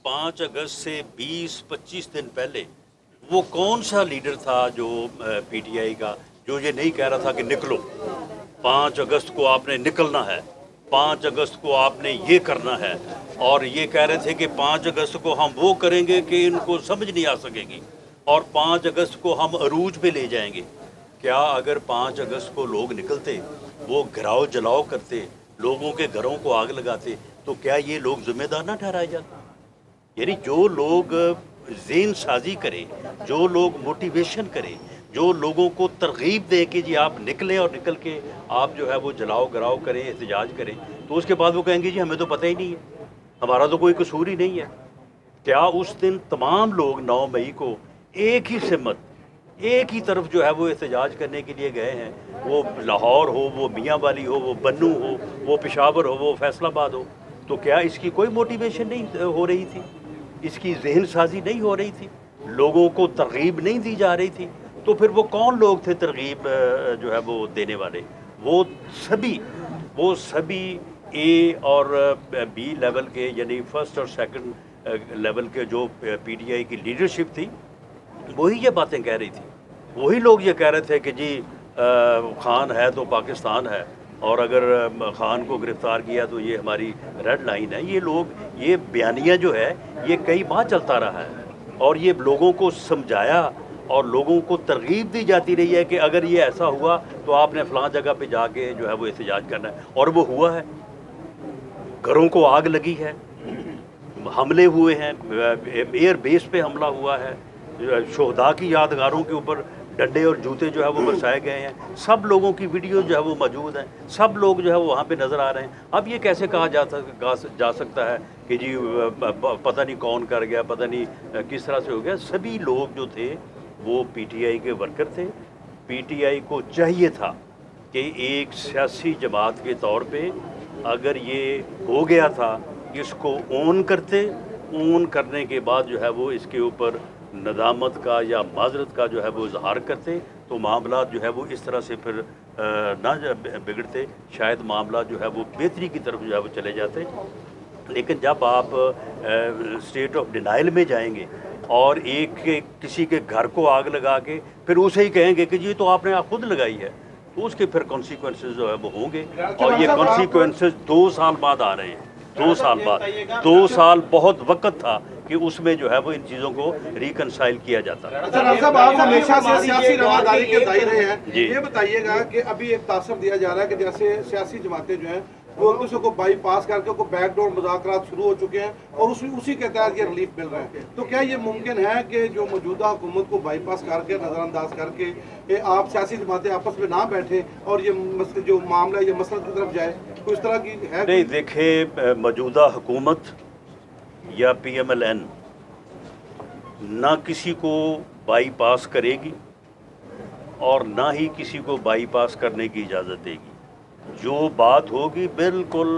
5 अगस्त से 20-25 दिन पहले वो कौन सा लीडर था जो पीटीआई का जो ये नहीं कह रहा था कि निकलो, 5 अगस्त को आपने निकलना है, 5 अगस्त को आपने ये करना है, और ये कह रहे थे कि 5 अगस्त को हम वो करेंगे कि इनको समझ नहीं आ सकेगी और 5 अगस्त को हम अरूज पे ले जाएंगे। क्या अगर 5 अगस्त को लोग निकलते, वो घिराव जलाओ करते, लोगों के घरों को आग लगाते, तो क्या ये लोग जिम्मेदार ना ठहराए जाते? यानी जो लोग ज़हन साजी करें, जो लोग मोटिवेशन करें, जो लोगों को तरगीब दें कि जी आप निकलें और निकल के आप जो है वो जलाओ गिराओ करें, एहतजाज करें, तो उसके बाद वो कहेंगे जी हमें तो पता ही नहीं है, हमारा तो कोई कसूर ही नहीं है। क्या उस दिन तमाम लोग 9 मई को एक ही सिमत, एक ही तरफ जो है वो एहतजाज करने के लिए गए हैं? वो लाहौर हो, वो मियाँ वाली हो, वो बन्नू हो, वो पेशावर हो, वो फैसलाबाद हो, तो क्या इसकी कोई मोटिवेशन नहीं हो रही थी? इसकी जहन साजी नहीं हो रही थी? लोगों को तरगीब नहीं दी जा रही थी? तो फिर वो कौन लोग थे तरगीब जो है वो देने वाले? वो सभी ए और बी लेवल के, यानी फर्स्ट और सेकंड लेवल के जो पीटीआई की लीडरशिप थी, वही ये बातें कह रही थी। वही लोग ये कह रहे थे कि जी खान है तो पाकिस्तान है, और अगर खान को गिरफ़्तार किया तो ये हमारी रेड लाइन है। ये लोग, ये बयानिया जो है ये कई माह चलता रहा है, और ये लोगों को समझाया और लोगों को तरगीब दी जाती रही है कि अगर ये ऐसा हुआ तो आपने फ़लाँ जगह पे जाके जो है वो एहतजाज करना है, और वो हुआ है। घरों को आग लगी है, हमले हुए हैं, एयर बेस पे हमला हुआ है, शोहदा की यादगारों के ऊपर डंडे और जूते जो है वो बरसाए गए हैं, सब लोगों की वीडियो जो है वो मौजूद हैं, सब लोग जो है वो वहाँ पे नज़र आ रहे हैं। अब ये कैसे कहा जा सकता है कि जी पता नहीं कौन कर गया, पता नहीं किस तरह से हो गया? सभी लोग जो थे वो पीटीआई के वर्कर थे। पीटीआई को चाहिए था कि एक सियासी जमात के तौर पे अगर ये हो गया था, इसको ओन करते, ओन करने के बाद जो है वो इसके ऊपर नदामत का या माजरत का जो है वो इजहार करते, तो मामला जो है वो इस तरह से फिर ना बिगड़ते, शायद मामला जो है वो बेहतरी की तरफ जो है वो चले जाते। लेकिन जब आप स्टेट ऑफ डिनाइल में जाएंगे और किसी के घर को आग लगा के फिर उसे ही कहेंगे कि जी तो आपने खुद लगाई है, तो उसके फिर कॉन्सिक्वेंसेस जो है वो होंगे, और ये कॉन्सिक्वेंसेस 2 साल बाद आ रहे हैं। 2 साल बाद, 2 साल बहुत वक्त था कि उसमें जो है वो इन चीज़ों को रिकनसाइल किया जाता है। साहब, आप हमेशा से सियासी रवादारी के दायरे हैं, ये बताइएगा कि अभी एक तासर दिया जा रहा है कि जैसे सियासी जमातें जो हैं वो एक दूसरे को बाईपास करके को बैकडोर मुज़ाकरात शुरू हो चुके हैं और उसी के तहत ये रिलीफ मिल रहा है, तो क्या ये मुमकिन है कि जो मौजूदा हुकूमत को बाईपास करके, नज़रअंदाज करके आप सियासी जमातें आपस में ना बैठे और ये जो मामला ये मसला की तरफ जाए, तो इस तरह की है? नहीं, देखे, मौजूदा हुकूमत या PMLN ना किसी को बाईपास करेगी और ना ही किसी को बाईपास करने की इजाज़त देगी। जो बात होगी बिल्कुल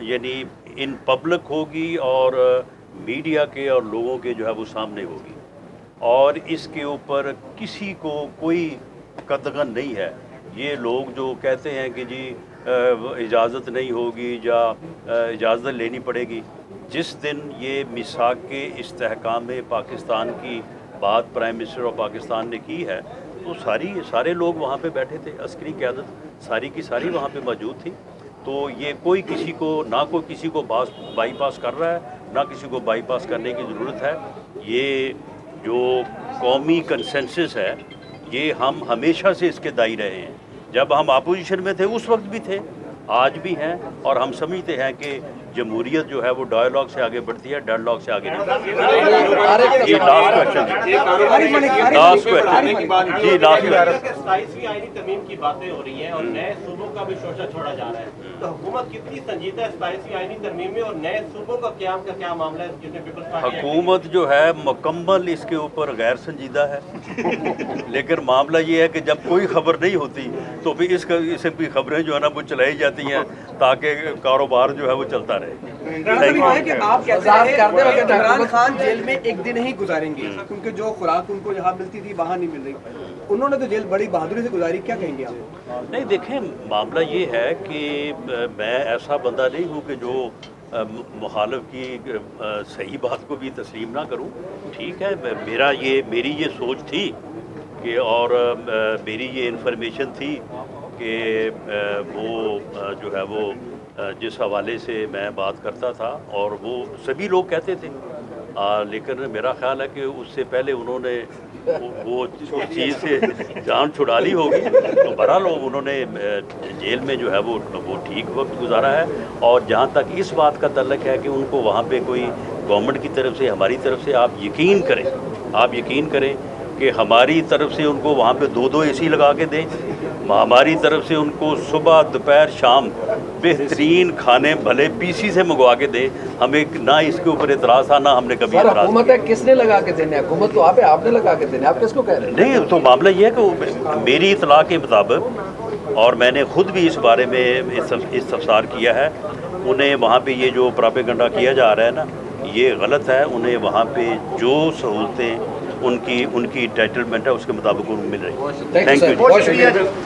यानी इन पब्लिक होगी और मीडिया के और लोगों के जो है वो सामने होगी, और इसके ऊपर किसी को कोई कदगन नहीं है। ये लोग जो कहते हैं कि जी इजाज़त नहीं होगी या इजाज़त लेनी पड़ेगी, जिस दिन ये मिसाक के इस्तेहकाम पाकिस्तान की बात प्राइम मिनिस्टर ऑफ पाकिस्तान ने की है, तो सारे लोग वहाँ पे बैठे थे, अस्करी क़यादत सारी की सारी वहाँ पे मौजूद थी। तो ये कोई किसी को बाईपास कर रहा है, ना किसी को बाईपास करने की ज़रूरत है। ये जो कौमी कंसेंसस है, ये हम हमेशा से इसके दाई रहे हैं। जब हम अपोजिशन में थे उस वक्त भी थे, आज भी हैं, और हम समझते हैं कि जमहूरियत जो है वो डायलॉग से आगे बढ़ती है, डेडलॉग से आगे नहीं बढ़ती। ये लास्ट क्वेश्चन। 27वीं आईनी तरमीम की बातें हो रही हैं और नए सूबों का भी शोशा छोड़ा जा रहा है, तो हुकूमत कितनी संजीदा है 27वीं आईनी तरमीम में, और नए सूबों का क्या मामला है? जिसमें पीपल्स पार्टी हुकूमत जो है मुकम्मल इसके ऊपर गैर संजीदा है। लेकिन मामला ये है कि जब कोई खबर नहीं होती तो फिर इससे भी खबरें जो है ना वो चलाई जाती हैं ताकि कारोबार जो है वो चलता रहे। आप इमरान खान जेल में एक दिन ही गुजारेंगे क्योंकि जो खुराक उनको जहाँ मिलती थी वहाँ नहीं मिल रही, उन्होंने तो जेल बड़ी बहादुरी से गुजारी, क्या कहेंगे आप? नहीं, देखें, मामला ये है कि मैं ऐसा बंदा नहीं हूँ कि जो مخالف کی صحیح بات کو بھی تسلیم نہ کروں. ٹھیک ہے، میری یہ سوچ تھی کہ اور میری یہ انفارمیشن تھی کہ وہ جو ہے وہ جس حوالے سے میں بات کرتا تھا اور وہ سبھی لوگ کہتے تھے، لیکن میرا خیال ہے کہ اس سے پہلے انہوں نے وہ اس چیز سے جان چھڑا لی ہوگی. تو بہرحال انہوں نے جیل میں جو ہے وہ ٹھیک وقت گزارا ہے. اور جہاں تک اس بات کا تعلق ہے کہ ان کو وہاں پہ کوئی گورنمنٹ کی طرف سے ہماری طرف سے آپ یقین کریں کہ ہماری طرف سے ان کو وہاں پہ 2 اے سی لگا کے دیں، ہماری طرف سے ان کو صبح دوپہر شام بہترین کھانے بھلے پی سی سے منگوا کے دیں. ہمیں نہ اس کے اوپر اعتراض تھا، نہ ہم نے کبھی اعتراض حکومت ہے کس نے لگا کے دینے؟ حکومت تو آپ نے لگا کے دینے، آپ کس کو کہہ رہے ہیں؟ نہیں، تو معاملہ یہ ہے کہ میری اطلاع کے مطابق، اور میں نے خود بھی اس بارے میں استفسار کیا ہے، انہیں وہاں پہ یہ جو پراپیگنڈا کیا جا رہا ہے نا، یہ غلط ہے. انہیں وہاں پہ جو سہولتیں ان کی انٹائٹلمنٹ ہے اس کے مطابق ان کو مل رہی ہے. Thank you.